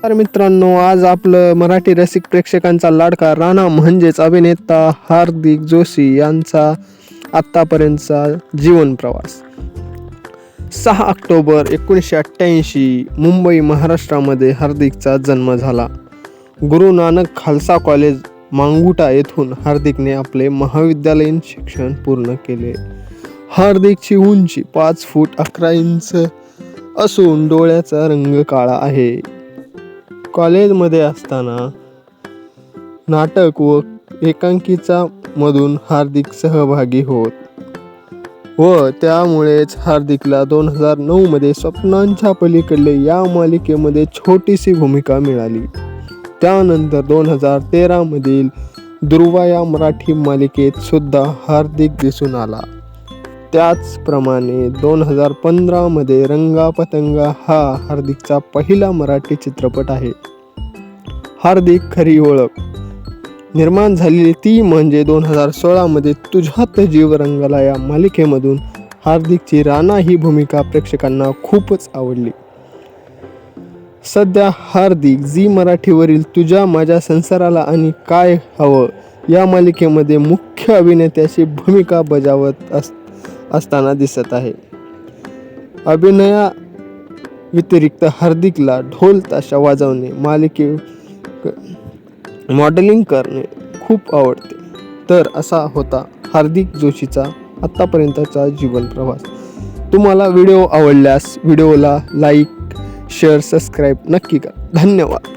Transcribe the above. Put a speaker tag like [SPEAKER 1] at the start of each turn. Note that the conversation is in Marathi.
[SPEAKER 1] नमस्कार मित्रांनो, आज आपलं मराठी रसिक प्रेक्षकांचा लाडका राणा म्हणजेच अभिनेता हार्दिक जोशी यांचा आत्तापर्यंतचा जीवन प्रवास. 6 ऑक्टोबर 1988 मुंबई महाराष्ट्रामध्ये हार्दिकचा जन्म झाला. गुरु नानक खालसा कॉलेज मांगुटा येथून हार्दिकने आपले महाविद्यालयीन शिक्षण पूर्ण केले. हार्दिकची उंची 5 फूट 11 इंच असून डोळ्याचा रंग काळा आहे. कॉलेजमध्ये असताना नाटक व एकांकिका मधून हार्दिक सहभागी होत व त्यामुळेच हार्दिकला 2009 मध्ये स्वप्नांच्या पलीकडे या मालिकेमध्ये छोटीशी भूमिका मिळाली. त्यानंतर 2013 मधील दुर्वा या मराठी मालिकेत सुद्धा हार्दिक दिसून आला. त्याचप्रमाणे 2015 मध्ये रंगा पतंगा हा हार्दिकचा पहिला मराठी चित्रपट आहे. हार्दिक खरी ओळख निर्माण झालेली ती म्हणजे 2016 मध्ये तुझ्यात जीव रंगला या मालिकेमधून हार्दिकची राणा ही भूमिका प्रेक्षकांना खूपच आवडली. सध्या हार्दिक झी मराठीवरील तुझ्या माझ्या संसाराला आणि काय हवं या मालिकेमध्ये मुख्य अभिनेत्याची भूमिका बजावत असताना दिसत आहे. अभिनया व्यतिरिक्त हार्दिकला ढोल ताशा वाजवणे, मॉडेलिंग करणे खूप आवडते. तर असा होता हार्दिक जोशीचा आत्तापर्यंतचा जीवन प्रवास. तुम्हाला व्हिडिओ आवडल्यास व्हिडिओला लाईक, शेअर, सबस्क्राईब नक्की करा. धन्यवाद.